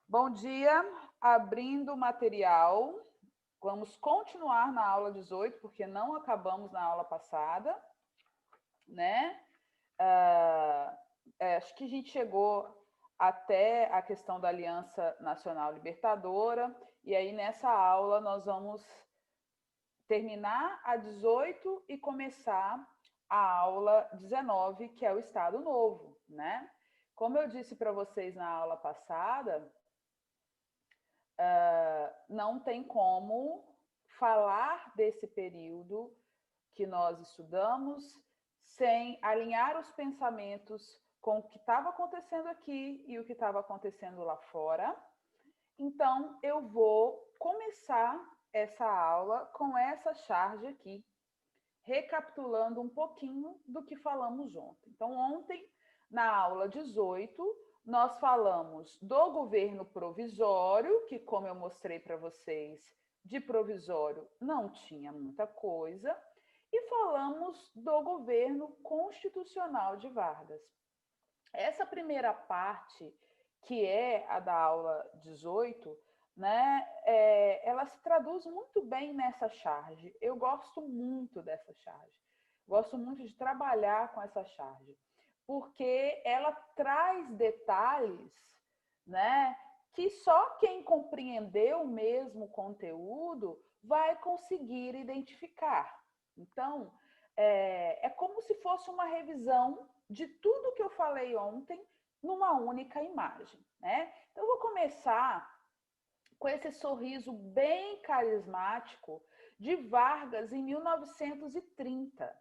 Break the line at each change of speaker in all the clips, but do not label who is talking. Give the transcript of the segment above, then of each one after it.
Bom dia, abrindo o material. Vamos continuar na aula 18, porque não acabamos na aula passada, né? Acho que a gente chegou até a questão da Aliança Nacional Libertadora, e aí nessa aula nós vamos terminar a 18 e começar a aula 19, que é o Estado Novo, né? Como eu disse para vocês na aula passada, não tem como falar desse período que nós estudamos sem alinhar os pensamentos com o que estava acontecendo aqui e o que estava acontecendo lá fora. Então, eu vou começar essa aula com essa charge aqui, recapitulando um pouquinho do que falamos ontem. Então, ontem, na aula 18, nós falamos do governo provisório, que, como eu mostrei para vocês, de provisório não tinha muita coisa, e falamos do governo constitucional de Vargas. Essa primeira parte, que é a da aula 18, né, ela se traduz muito bem nessa charge. Eu gosto muito dessa charge. Gosto muito de trabalhar com essa charge, porque ela traz detalhes, né, que só quem compreendeu mesmo o conteúdo vai conseguir identificar. Então, é como se fosse uma revisão de tudo que eu falei ontem numa única imagem, né? Então, eu vou começar com esse sorriso bem carismático de Vargas em 1930,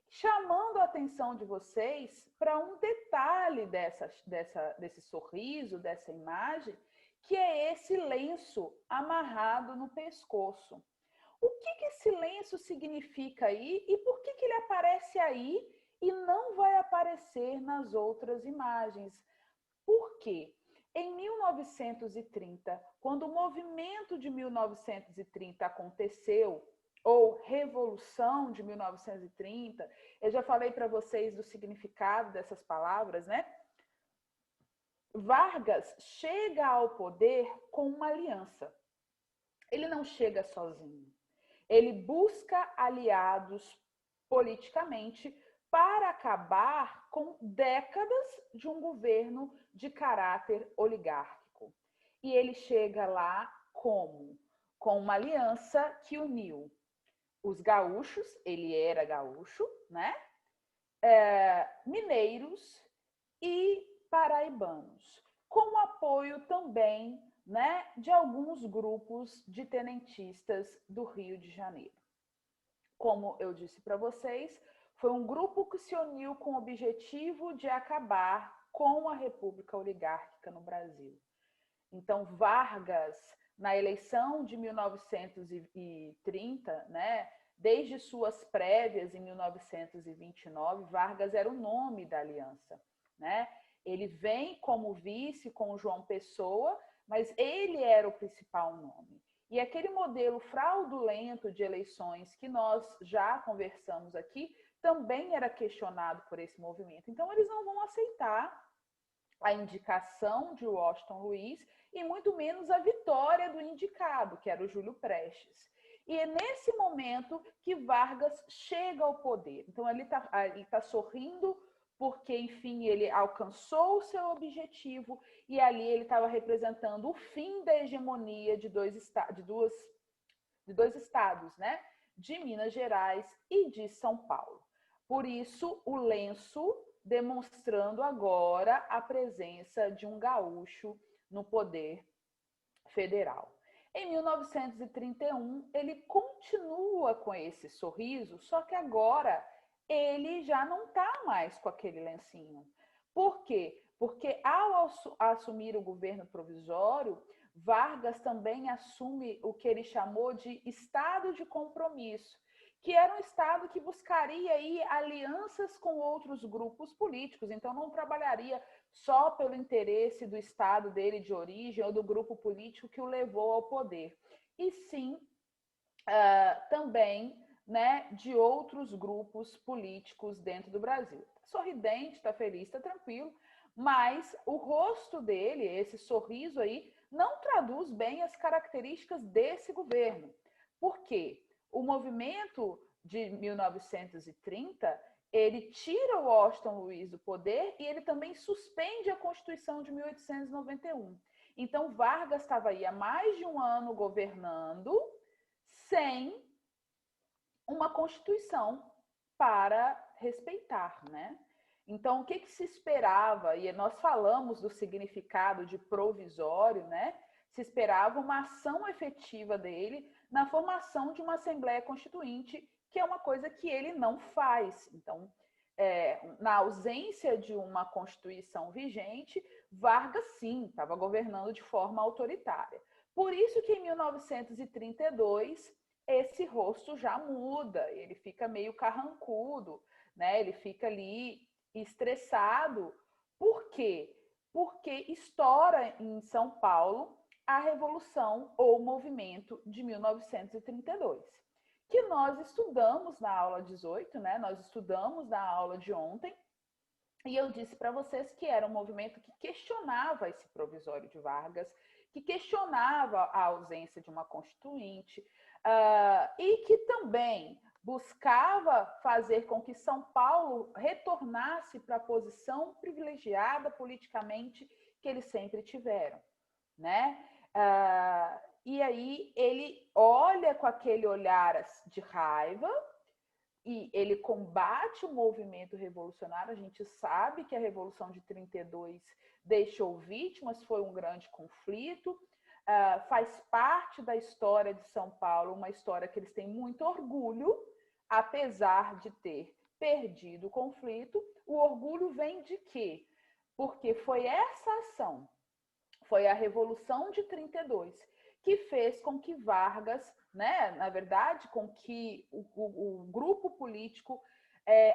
chamando a atenção de vocês para um detalhe desse sorriso, dessa imagem, que é esse lenço amarrado no pescoço. O que esse lenço significa aí e por que ele aparece aí e não vai aparecer nas outras imagens? Por quê? Em 1930, quando o movimento de 1930 aconteceu, ou Revolução de 1930, eu já falei para vocês do significado dessas palavras, né? Vargas chega ao poder com uma aliança. Ele não chega sozinho. Ele busca aliados politicamente para acabar com décadas de um governo de caráter oligárquico. E ele chega lá como? Com uma aliança que uniu os gaúchos, ele era gaúcho, né? Mineiros e paraibanos, com o apoio também, né, de alguns grupos de tenentistas do Rio de Janeiro. Como eu disse para vocês, foi um grupo que se uniu com o objetivo de acabar com a República Oligárquica no Brasil. Então, Vargas, na eleição de 1930, né, desde suas prévias em 1929, Vargas era o nome da aliança, né? Ele vem como vice com o João Pessoa, mas ele era o principal nome. E aquele modelo fraudulento de eleições que nós já conversamos aqui também era questionado por esse movimento. Então, eles não vão aceitar a indicação de Washington Luiz e muito menos a vitória do indicado, que era o Júlio Prestes. E é nesse momento que Vargas chega ao poder. Então, ele tá sorrindo porque, enfim, ele alcançou o seu objetivo e ali ele estava representando o fim da hegemonia de dois estados, né? De Minas Gerais e de São Paulo. Por isso, o lenço demonstrando agora a presença de um gaúcho no poder federal. Em 1931, ele continua com esse sorriso, só que agora ele já não está mais com aquele lencinho. Por quê? Porque ao assumir o governo provisório, Vargas também assume o que ele chamou de estado de compromisso, que era um estado que buscaria aí alianças com outros grupos políticos, então não trabalharia só pelo interesse do estado dele de origem ou do grupo político que o levou ao poder, e sim também, né, de outros grupos políticos dentro do Brasil. Sorridente, está feliz, está tranquilo, mas o rosto dele, esse sorriso aí, não traduz bem as características desse governo. Por quê? O movimento de 1930, ele tira o Washington Luiz do poder e ele também suspende a Constituição de 1891. Então, Vargas estava aí há mais de um ano governando sem uma Constituição para respeitar, né? Então, o que se esperava? E nós falamos do significado de provisório, né? Se esperava uma ação efetiva dele na formação de uma Assembleia Constituinte, que é uma coisa que ele não faz. Então, na ausência de uma Constituição vigente, Vargas, sim, estava governando de forma autoritária. Por isso que em 1932 esse rosto já muda, ele fica meio carrancudo, né? Ele fica ali estressado. Por quê? Porque estoura em São Paulo a Revolução ou Movimento de 1932, que nós estudamos na aula 18, né? Nós estudamos na aula de ontem, e eu disse para vocês que era um movimento que questionava esse provisório de Vargas, que questionava a ausência de uma constituinte, e que também buscava fazer com que São Paulo retornasse para a posição privilegiada politicamente que eles sempre tiveram, né? E aí ele olha com aquele olhar de raiva e ele combate o movimento revolucionário. A gente sabe que a Revolução de 32 deixou vítimas, foi um grande conflito, faz parte da história de São Paulo, uma história que eles têm muito orgulho, apesar de ter perdido o conflito. O orgulho vem de quê? Porque foi essa ação, foi a Revolução de 32, que fez com que Vargas, né, na verdade, com que o grupo político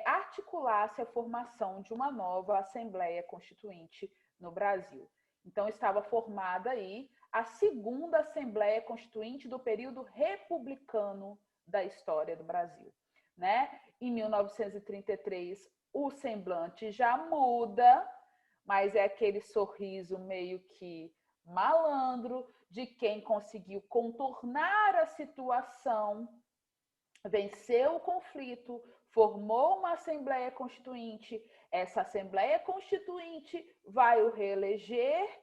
articulasse a formação de uma nova Assembleia Constituinte no Brasil. Então, estava formada aí a segunda Assembleia Constituinte do período republicano da história do Brasil, né? Em 1933, o semblante já muda, mas é aquele sorriso meio que malandro de quem conseguiu contornar a situação, venceu o conflito, formou uma Assembleia Constituinte. Essa Assembleia Constituinte vai o reeleger,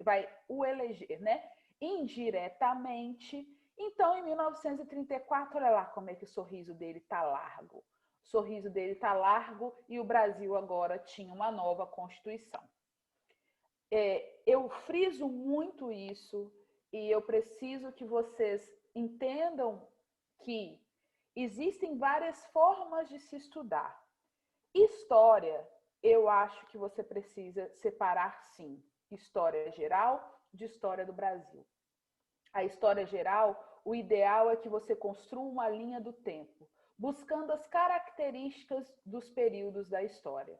vai o eleger, né? Indiretamente. Então, em 1934, olha lá como é que o sorriso dele está largo. O sorriso dele está largo e o Brasil agora tinha uma nova Constituição. Eu friso muito isso e eu preciso que vocês entendam que existem várias formas de se estudar. História, eu acho que você precisa separar, sim, história geral de história do Brasil. A história geral, o ideal é que você construa uma linha do tempo, buscando as características dos períodos da história.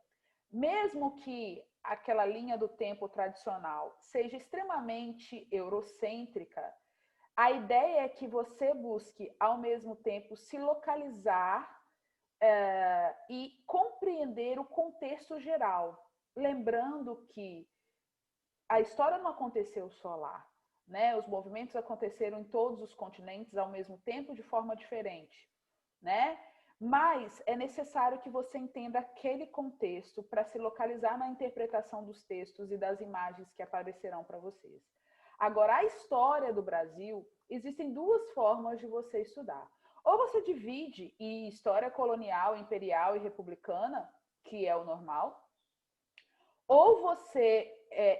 Mesmo que aquela linha do tempo tradicional seja extremamente eurocêntrica, a ideia é que você busque, ao mesmo tempo, se localizar e compreender o contexto geral. Lembrando que a história não aconteceu só lá, né? Os movimentos aconteceram em todos os continentes ao mesmo tempo, de forma diferente, né? Mas é necessário que você entenda aquele contexto para se localizar na interpretação dos textos e das imagens que aparecerão para vocês. Agora, a história do Brasil, existem duas formas de você estudar. Ou você divide em história colonial, imperial e republicana, que é o normal, ou você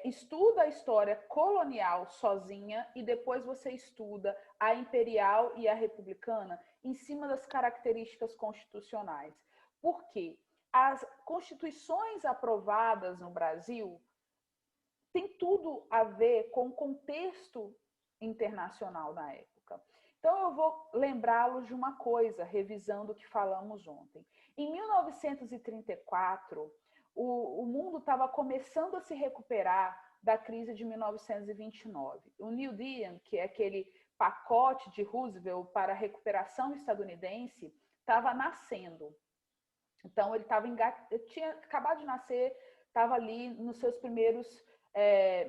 estuda a história colonial sozinha e depois você estuda a imperial e a republicana em cima das características constitucionais. Por quê? As constituições aprovadas no Brasil têm tudo a ver com o contexto internacional na época. Então, eu vou lembrá-los de uma coisa, revisando o que falamos ontem. Em 1934, o mundo estava começando a se recuperar da crise de 1929. O New Deal, que é aquele pacote de Roosevelt para a recuperação estadunidense, estava nascendo. Então, ele tinha acabado de nascer, estava ali nos seus primeiros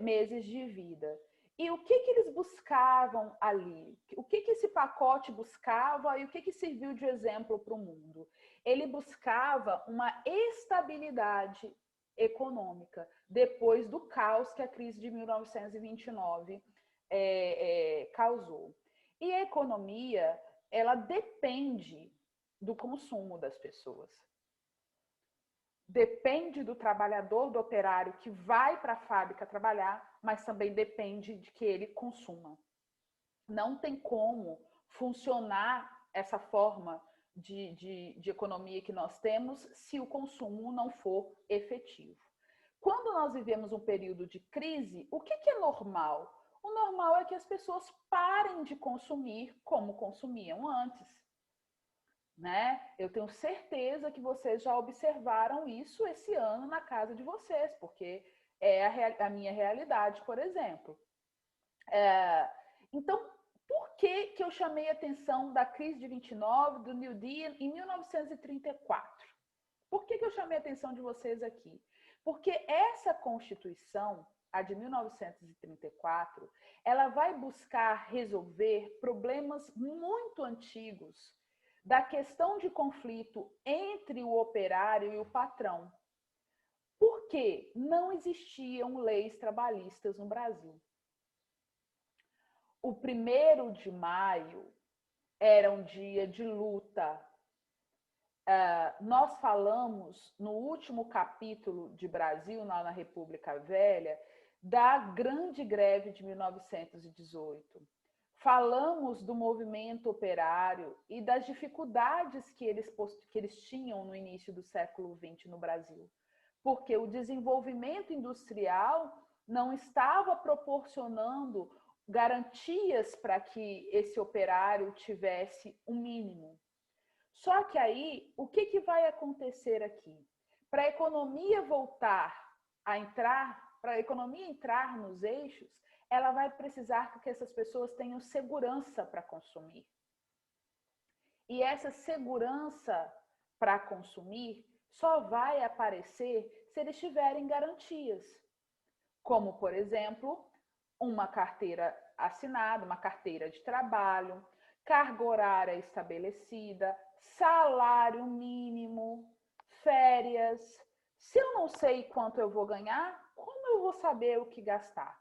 meses de vida. E o que eles buscavam ali? O que esse pacote buscava e o que serviu de exemplo para o mundo? Ele buscava uma estabilidade econômica depois do caos que a crise de 1929 causou. E a economia, ela depende do consumo das pessoas. Depende do trabalhador, do operário que vai para a fábrica trabalhar, mas também depende de que ele consuma. Não tem como funcionar essa forma de economia que nós temos se o consumo não for efetivo. Quando nós vivemos um período de crise, o que é normal? O normal é que as pessoas parem de consumir como consumiam antes. Né? Eu tenho certeza que vocês já observaram isso esse ano na casa de vocês, porque é a minha realidade, por exemplo. Então, por que eu chamei a atenção da crise de 29, do New Deal, em 1934? Por que eu chamei a atenção de vocês aqui? Porque essa Constituição, a de 1934, ela vai buscar resolver problemas muito antigos da questão de conflito entre o operário e o patrão. Por que não existiam leis trabalhistas no Brasil? O 1º de maio era um dia de luta. Nós falamos no último capítulo de Brasil, na República Velha, da grande greve de 1918. Falamos do movimento operário e das dificuldades que eles tinham no início do século XX no Brasil, porque o desenvolvimento industrial não estava proporcionando garantias para que esse operário tivesse um mínimo. Só que aí, o que vai acontecer aqui? Para a economia voltar a entrar, para a economia entrar nos eixos, ela vai precisar que essas pessoas tenham segurança para consumir. E essa segurança para consumir só vai aparecer se eles tiverem garantias. Como, por exemplo, uma carteira assinada, uma carteira de trabalho, carga horária estabelecida, salário mínimo, férias. Se eu não sei quanto eu vou ganhar, como eu vou saber o que gastar?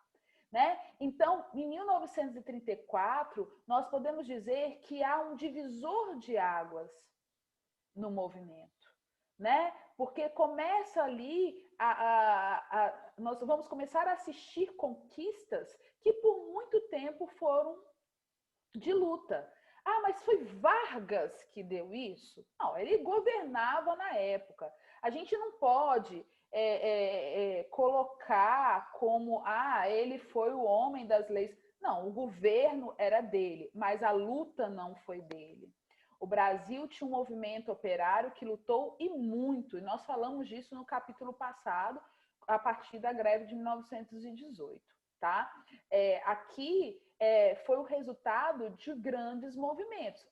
Né? Então, em 1934, nós podemos dizer que há um divisor de águas no movimento, né? Porque começa ali, nós vamos começar a assistir conquistas que por muito tempo foram de luta. Ah, mas foi Vargas que deu isso? Não, ele governava na época. A gente não pode colocar como, ele foi o homem das leis. Não, o governo era dele, mas a luta não foi dele. O Brasil tinha um movimento operário que lutou e muito, e nós falamos disso no capítulo passado, a partir da greve de 1918, tá? Aqui foi o resultado de grandes movimentos,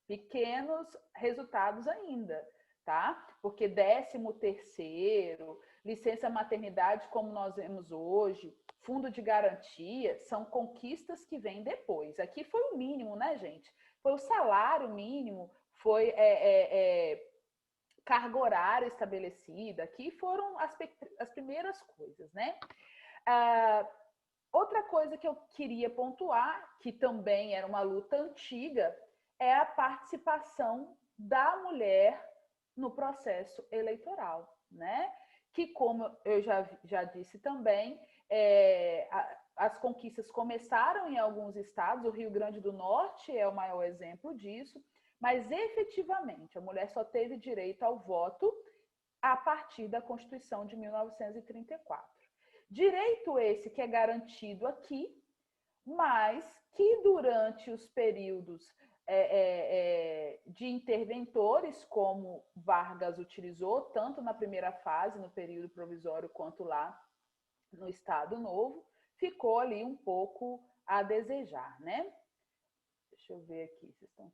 pequenos resultados ainda, tá? Porque 13º, licença maternidade como nós vemos hoje, fundo de garantia, são conquistas que vêm depois. Aqui foi o mínimo, né, gente? Foi o salário mínimo, foi carga horária estabelecida, aqui foram as primeiras coisas, né? Outra coisa que eu queria pontuar, que também era uma luta antiga, é a participação da mulher no processo eleitoral, né? Que, como eu já disse também, as conquistas começaram em alguns estados, o Rio Grande do Norte é o maior exemplo disso, mas efetivamente a mulher só teve direito ao voto a partir da Constituição de 1934. Direito esse que é garantido aqui, mas que durante os períodos de interventores, como Vargas utilizou, tanto na primeira fase, no período provisório, quanto lá no Estado Novo, ficou ali um pouco a desejar, né? Deixa eu ver aqui, vocês estão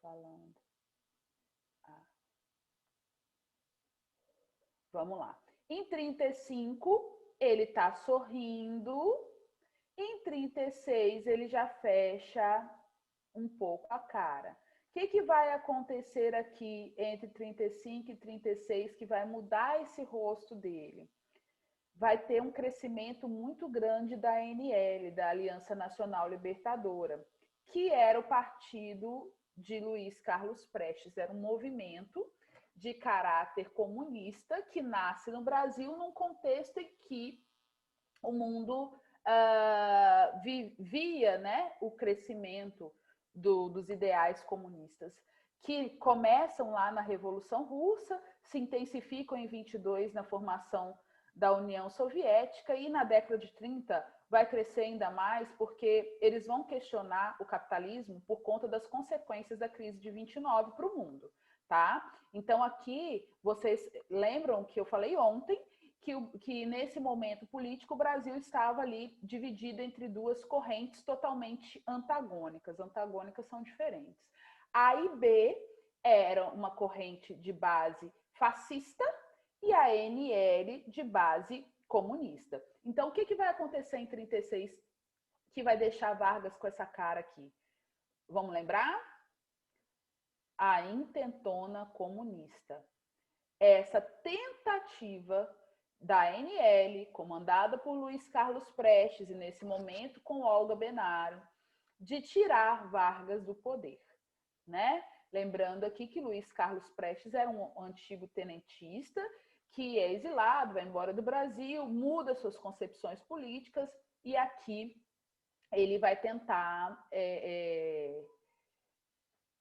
falando. Vamos lá. Em 35, ele está sorrindo. Em 36, ele já fecha um pouco a cara. O que vai acontecer aqui entre 35 e 36 que vai mudar esse rosto dele? Vai ter um crescimento muito grande da ANL, da Aliança Nacional Libertadora, que era o partido de Luiz Carlos Prestes. Era um movimento de caráter comunista que nasce no Brasil num contexto em que o mundo via, né, o crescimento dos ideais comunistas, que começam lá na Revolução Russa, se intensificam em 22 na formação da União Soviética e na década de 30 vai crescer ainda mais porque eles vão questionar o capitalismo por conta das consequências da crise de 29 para o mundo, tá? Então aqui vocês lembram que eu falei ontem que nesse momento político o Brasil estava ali dividido entre duas correntes totalmente antagônicas. Antagônicas são diferentes. A e B era uma corrente de base fascista e a ANL de base comunista. Então, o que vai acontecer em 36 que vai deixar Vargas com essa cara aqui? Vamos lembrar? A intentona comunista. Essa tentativa da ANL, comandada por Luiz Carlos Prestes, e nesse momento com Olga Benário, de tirar Vargas do poder, né? Lembrando aqui que Luiz Carlos Prestes era um antigo tenentista que é exilado, vai embora do Brasil, muda suas concepções políticas e aqui ele vai tentar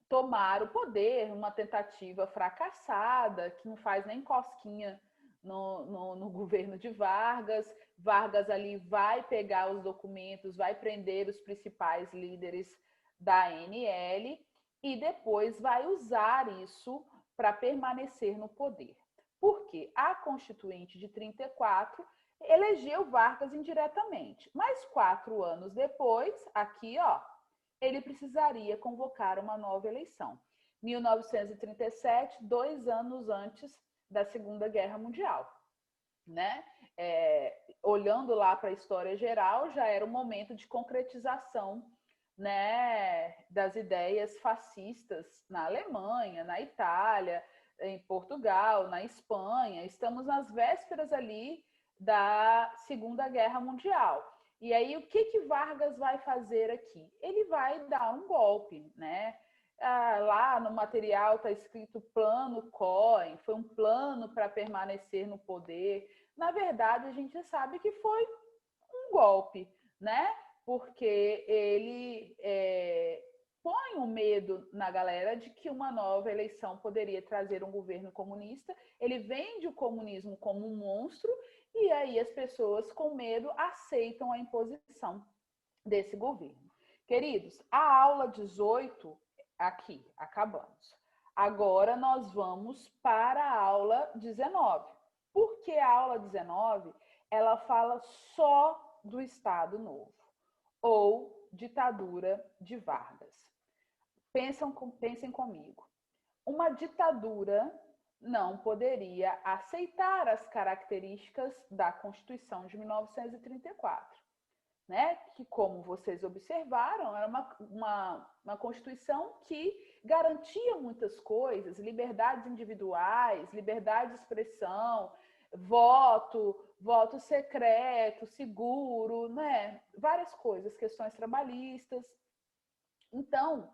tomar o poder, uma tentativa fracassada, que não faz nem cosquinha no governo de Vargas. Vargas ali vai pegar os documentos, vai prender os principais líderes da ANL e depois vai usar isso para permanecer no poder. Porque a Constituinte de 34 elegeu Vargas indiretamente, mas 4 anos depois, aqui, ó, ele precisaria convocar uma nova eleição. 1937, 2 anos antes da Segunda Guerra Mundial, né? Olhando lá para a história geral, já era o momento de concretização, né, das ideias fascistas na Alemanha, na Itália, em Portugal, na Espanha. Estamos nas vésperas ali da Segunda Guerra Mundial. E aí, o que Vargas vai fazer aqui? Ele vai dar um golpe, né? Lá no material está escrito plano Cohen, foi um plano para permanecer no poder. Na verdade, a gente sabe que foi um golpe, né? Porque ele põe um medo na galera de que uma nova eleição poderia trazer um governo comunista. Ele vende o comunismo como um monstro e aí as pessoas com medo aceitam a imposição desse governo. Queridos, a aula 18 aqui, acabamos. Agora nós vamos para a aula 19. Porque a aula 19, ela fala só do Estado Novo ou ditadura de Vargas. Pensem comigo. Uma ditadura não poderia aceitar as características da Constituição de 1934, né? Que, como vocês observaram, era uma Constituição que garantia muitas coisas, liberdades individuais, liberdade de expressão, voto secreto, seguro, né? Várias coisas, questões trabalhistas. Então,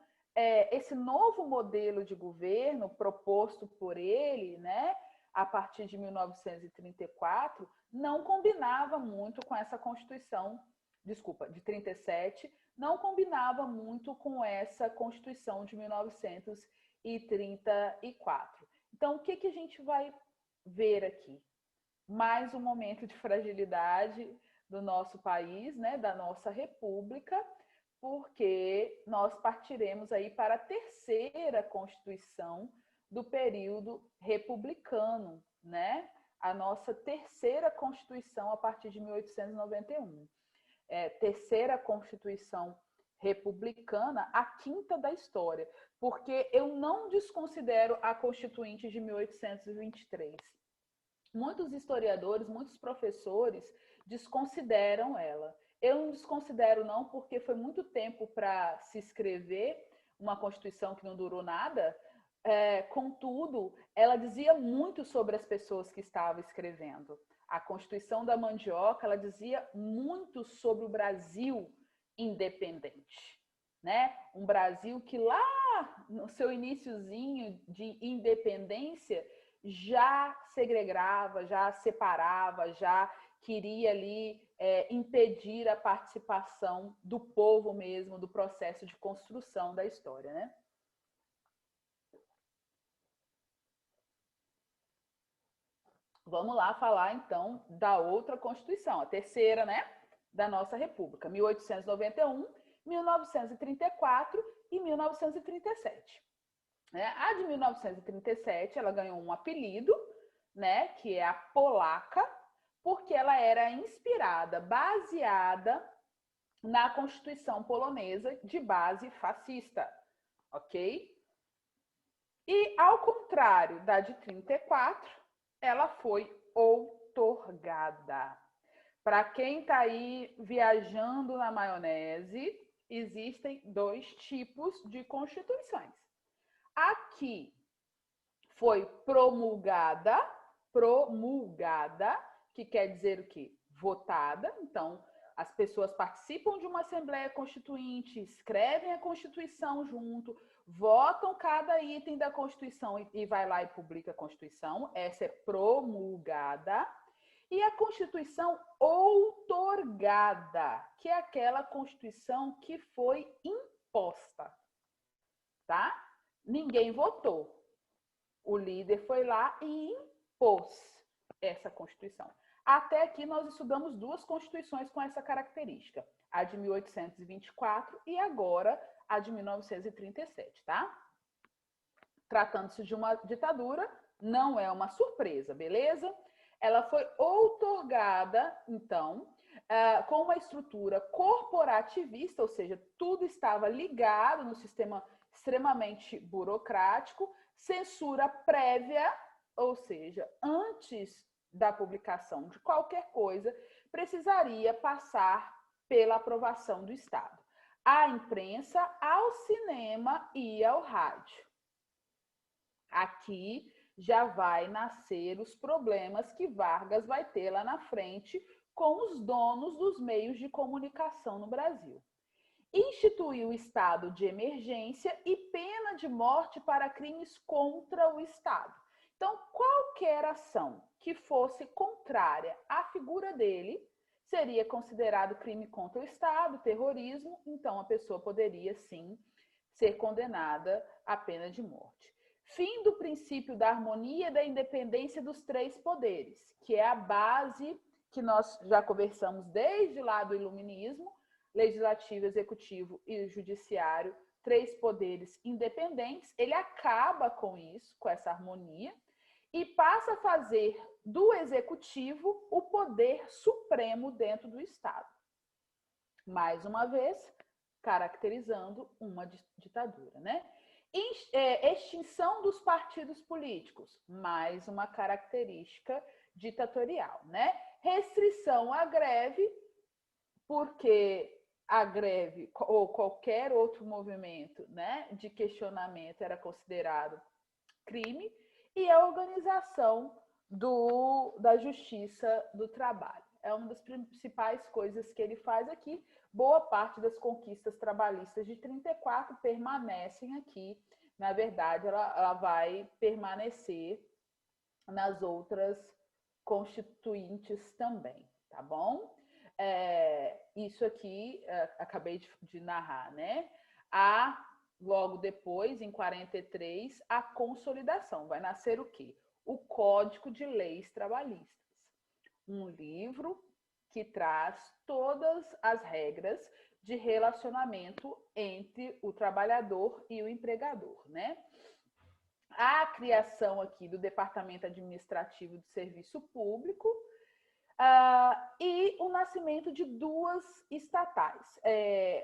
esse novo modelo de governo proposto por ele, né, a partir de 1934, não combinava muito com essa Constituição, de 37, não combinava muito com essa Constituição de 1934. Então, o que a gente vai ver aqui? Mais um momento de fragilidade do nosso país, né, da nossa república, porque nós partiremos aí para a terceira Constituição do período republicano, né? A nossa terceira Constituição a partir de 1891. Terceira Constituição republicana, a quinta da história, porque eu não desconsidero a Constituinte de 1823. muitos historiadores, muitos professores desconsideram ela. Eu não desconsidero não, porque foi muito tempo para se escrever uma Constituição que não durou nada. Contudo, ela dizia muito sobre as pessoas que estavam escrevendo. A Constituição da Mandioca, ela dizia muito sobre o Brasil independente, né? Um Brasil que lá no seu iniciozinho de independência já segregava, já separava, já queria ali impedir a participação do povo mesmo, do processo de construção da história, né? Vamos lá falar, então, da outra Constituição, a terceira, né, da nossa República, 1891, 1934 e 1937. A de 1937, ela ganhou um apelido, né, que é a Polaca, porque ela era inspirada, baseada na Constituição polonesa de base fascista, ok? E, ao contrário da de 34, ela foi outorgada. Para quem está aí viajando na maionese, existem dois tipos de constituições. Aqui foi promulgada, que quer dizer o quê? Votada. Então, as pessoas participam de uma Assembleia Constituinte, escrevem a Constituição junto, votam cada item da Constituição e vai lá e publica a Constituição. Essa é promulgada. E a Constituição outorgada, que é aquela Constituição que foi imposta, tá? Ninguém votou. O líder foi lá e impôs essa Constituição. Até aqui nós estudamos duas constituições com essa característica, a de 1824 e agora a de 1937, tá? Tratando-se de uma ditadura, não é uma surpresa, beleza? Ela foi outorgada, então, com uma estrutura corporativista, ou seja, tudo estava ligado no sistema extremamente burocrático, censura prévia, ou seja, antes da publicação de qualquer coisa, precisaria passar pela aprovação do Estado. À imprensa, ao cinema e ao rádio. Aqui já vai nascer os problemas que Vargas vai ter lá na frente com os donos dos meios de comunicação no Brasil. Instituiu o estado de emergência e pena de morte para crimes contra o Estado. Então, qualquer ação que fosse contrária à figura dele seria considerado crime contra o Estado, terrorismo, então a pessoa poderia, sim, ser condenada à pena de morte. Fim do princípio da harmonia e da independência dos três poderes, que é a base que nós já conversamos desde lá do Iluminismo, legislativo, executivo e judiciário, três poderes independentes. Ele acaba com isso, com essa harmonia, e passa a fazer do executivo o poder supremo dentro do Estado. Mais uma vez, caracterizando uma ditadura, né? Extinção dos partidos políticos, mais uma característica ditatorial, né? Restrição à greve, porque a greve ou qualquer outro movimento, né, de questionamento era considerado crime, e a organização da Justiça do Trabalho. É uma das principais coisas que ele faz aqui. Boa parte das conquistas trabalhistas de 34 permanecem aqui. Na verdade, ela vai permanecer nas outras constituintes também, tá bom? Isso aqui acabei de narrar, né? Logo depois, em 43, a consolidação. Vai nascer o quê? O Código de Leis Trabalhistas. Um livro que traz todas as regras de relacionamento entre o trabalhador e o empregador, né? A criação aqui do Departamento Administrativo do Serviço Público, e o nascimento de duas estatais.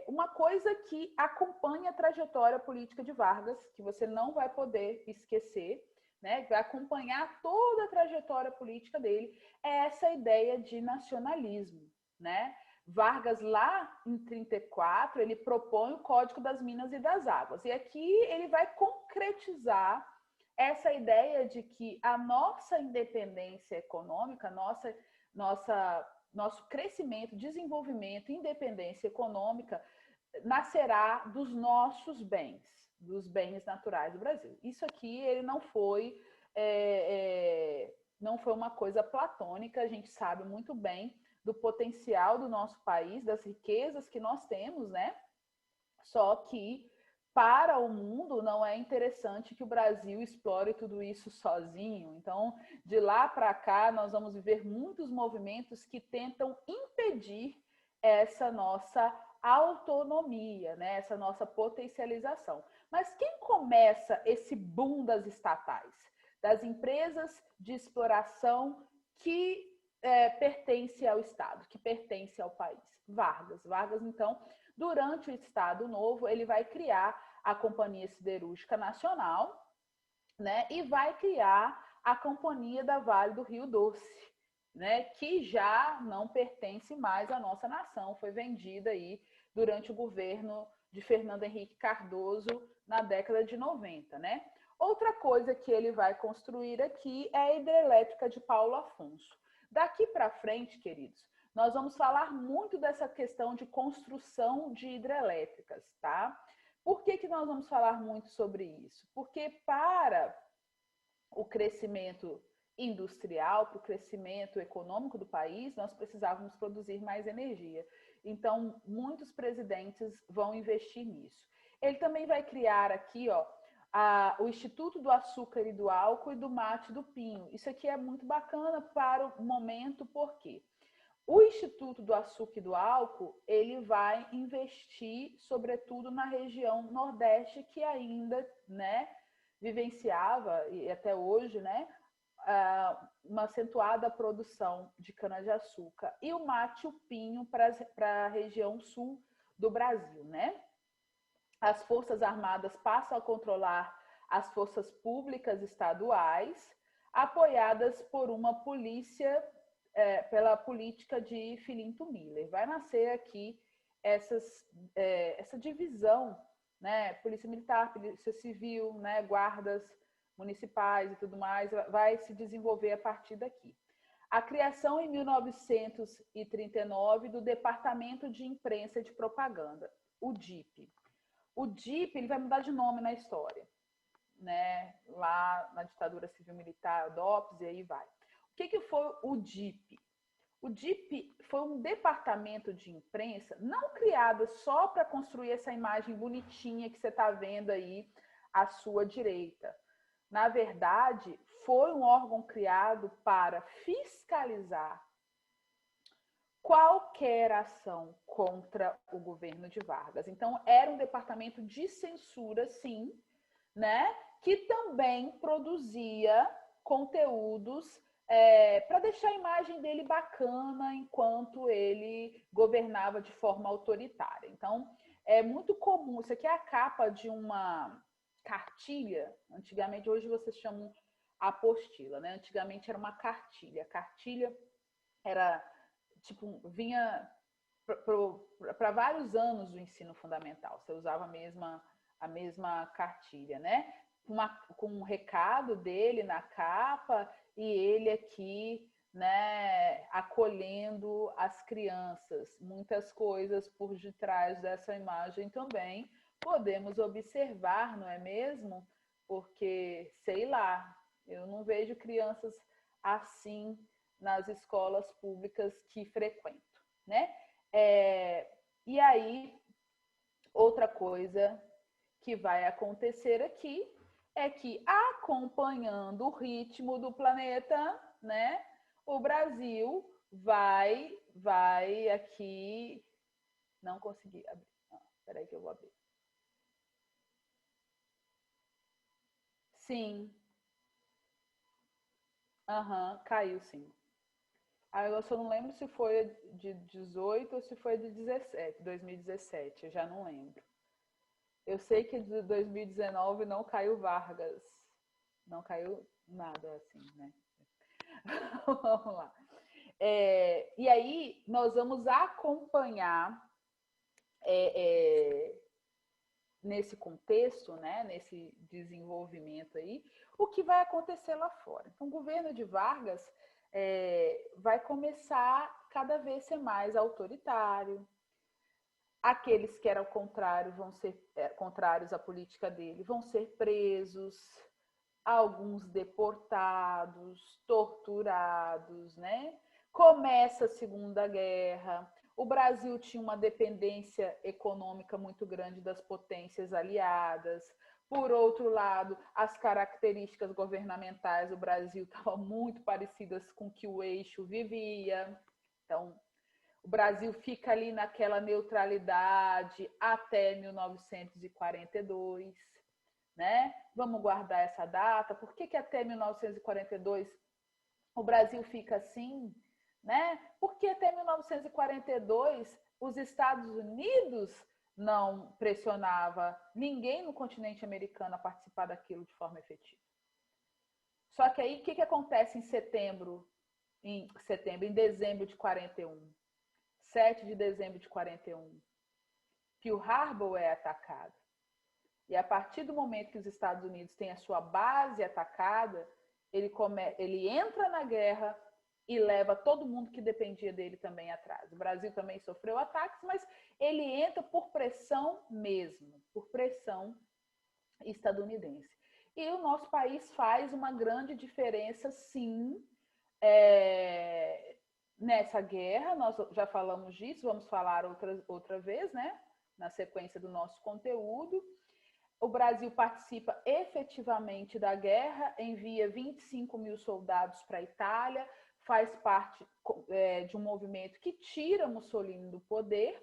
Uma coisa que acompanha a trajetória política de Vargas, que você não vai poder esquecer, né, que vai acompanhar toda a trajetória política dele, é essa ideia de nacionalismo, né? Vargas, lá em 34, ele propõe o Código das Minas e das Águas. E aqui ele vai concretizar essa ideia de que a nossa independência econômica, nosso crescimento, desenvolvimento, independência econômica nascerá dos nossos bens, dos bens naturais do Brasil. Isso aqui ele não foi uma coisa platônica, a gente sabe muito bem do potencial do nosso país, das riquezas que nós temos, né? Só que para o mundo não é interessante que o Brasil explore tudo isso sozinho. Então, de lá para cá, nós vamos viver muitos movimentos que tentam impedir essa nossa autonomia, né? Essa nossa potencialização. Mas quem começa esse boom das estatais? Das empresas de exploração que pertence ao Estado, que pertence ao país. Vargas. Vargas, então, durante o Estado Novo, ele vai criar a Companhia Siderúrgica Nacional, né, e vai criar a Companhia da Vale do Rio Doce, né, que já não pertence mais à nossa nação, foi vendida aí durante o governo de Fernando Henrique Cardoso na década de 90, né? Outra coisa que ele vai construir aqui é a hidrelétrica de Paulo Afonso. Daqui para frente, queridos, nós vamos falar muito dessa questão de construção de hidrelétricas, tá? Por que nós vamos falar muito sobre isso? Porque para o crescimento industrial, para o crescimento econômico do país, nós precisávamos produzir mais energia. Então, muitos presidentes vão investir nisso. Ele também vai criar aqui, ó, o Instituto do Açúcar e do Álcool e do Mate e do Pinho. Isso aqui é muito bacana para o momento, por quê? O Instituto do Açúcar e do Álcool, ele vai investir, sobretudo, na região Nordeste, que ainda, né, vivenciava, e até hoje, né, uma acentuada produção de cana-de-açúcar. E o mate e o pinho para a região sul do Brasil, né? As Forças Armadas passam a controlar as forças públicas estaduais, apoiadas por uma polícia, pela política de Filinto Miller. Vai nascer aqui essa divisão, né? Polícia Militar, Polícia Civil, né? Guardas municipais e tudo mais, vai se desenvolver a partir daqui. A criação em 1939 do Departamento de Imprensa e de Propaganda, o DIP. O DIP ele vai mudar de nome na história, né? Lá na ditadura civil-militar, DOPS, e aí vai. O que foi o DIP? O DIP foi um departamento de imprensa não criado só para construir essa imagem bonitinha que você está vendo aí à sua direita. Na verdade, foi um órgão criado para fiscalizar qualquer ação contra o governo de Vargas. Então, era um departamento de censura, sim, né? Que também produzia conteúdos para deixar a imagem dele bacana enquanto ele governava de forma autoritária. Então, é muito comum, isso aqui é a capa de uma cartilha, antigamente, hoje vocês chamam apostila, né? Antigamente era uma cartilha. A cartilha era, tipo, vinha para vários anos do ensino fundamental. Você usava a mesma cartilha, né? Com um recado dele na capa e ele aqui, né, acolhendo as crianças. Muitas coisas por detrás dessa imagem também podemos observar, não é mesmo? Porque, sei lá, eu não vejo crianças assim nas escolas públicas que frequento, né? E aí, outra coisa que vai acontecer aqui é que, acompanhando o ritmo do planeta, né, o Brasil vai aqui... Não consegui abrir. Espera aí que eu vou abrir. Sim. Caiu, sim. Aí eu só não lembro se foi de 18 ou se foi de 17, 2017, eu já não lembro. Eu sei que de 2019 não caiu Vargas, Não caiu nada assim, né? Vamos lá. E aí, nós vamos acompanhar nesse contexto, né, nesse desenvolvimento aí, o que vai acontecer lá fora. Então, o governo de Vargas vai começar cada vez ser mais autoritário. Aqueles que eram contrários vão ser contrários à política dele vão ser presos, alguns deportados, torturados, né? Começa a Segunda Guerra. O Brasil tinha uma dependência econômica muito grande das potências aliadas. Por outro lado, as características governamentais do Brasil estavam muito parecidas com o que o eixo vivia. Então, o Brasil fica ali naquela neutralidade até 1942, né? Vamos guardar essa data. Por que até 1942 o Brasil fica assim, né? Porque até 1942 os Estados Unidos não pressionava ninguém no continente americano a participar daquilo de forma efetiva. Só que aí o que acontece em dezembro de 41? 7 de dezembro de 41, Pearl Harbor é atacado. E a partir do momento que os Estados Unidos têm a sua base atacada, ele entra na guerra e leva todo mundo que dependia dele também atrás. O Brasil também sofreu ataques, mas ele entra por pressão mesmo, por pressão estadunidense. E o nosso país faz uma grande diferença, sim, nessa guerra. Nós já falamos disso, vamos falar outra vez, né? Na sequência do nosso conteúdo. O Brasil participa efetivamente da guerra, envia 25 mil soldados para a Itália, faz parte de um movimento que tira Mussolini do poder,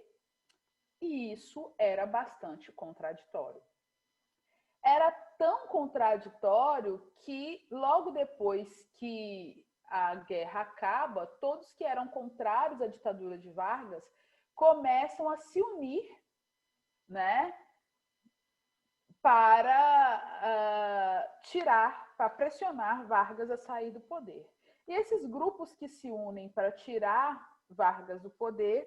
e isso era bastante contraditório. Era tão contraditório que, logo depois que a guerra acaba, todos que eram contrários à ditadura de Vargas começam a se unir, né, para pressionar Vargas a sair do poder. E esses grupos que se unem para tirar Vargas do poder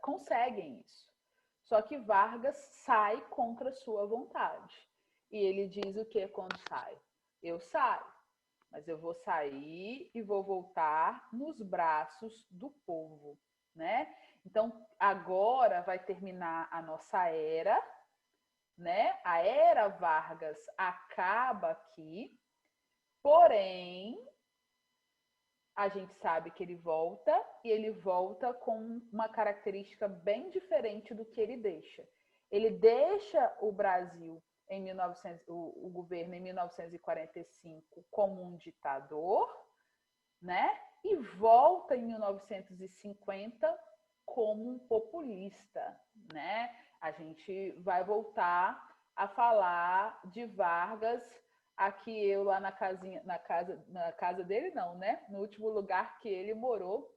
conseguem isso. Só que Vargas sai contra sua vontade. E ele diz o que quando sai? Eu saio, mas eu vou sair e vou voltar nos braços do povo, né? Então, agora vai terminar a nossa era, né? A era Vargas acaba aqui, porém, a gente sabe que ele volta, e ele volta com uma característica bem diferente do que ele deixa. Ele deixa o Brasil, o governo em 1945, como um ditador, né? E volta em 1950 como um populista, né? A gente vai voltar a falar de Vargas aqui, eu lá na casa dele não, né? No último lugar que ele morou,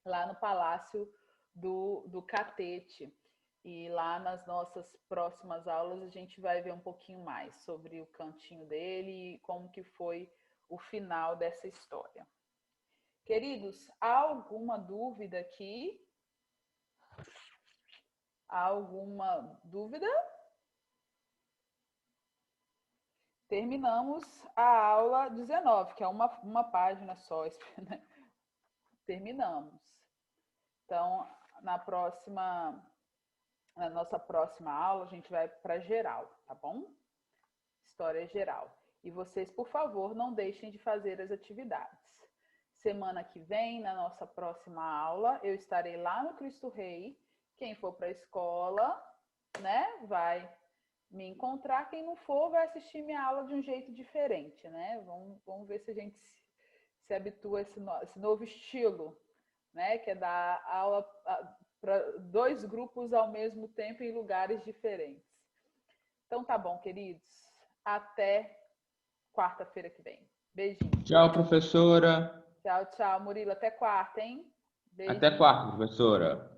lá no Palácio do Catete. E lá nas nossas próximas aulas a gente vai ver um pouquinho mais sobre o cantinho dele e como que foi o final dessa história. Queridos, há alguma dúvida aqui? Alguma dúvida? Terminamos a aula 19, que é uma página só, né? Terminamos. Então, na nossa próxima aula, a gente vai para geral, tá bom? História geral. E vocês, por favor, não deixem de fazer as atividades. Semana que vem, na nossa próxima aula, eu estarei lá no Cristo Rei. Quem for para a escola, né, vai me encontrar. Quem não for, vai assistir minha aula de um jeito diferente, né? Vamos ver se a gente se habitua a esse novo estilo, né? Que é dar aula para 2 grupos ao mesmo tempo em lugares diferentes. Então tá bom, queridos. Até quarta-feira que vem. Beijinho.
Tchau, professora.
Tchau, tchau, Murilo. Até quarta, hein?
Até quarta, professora.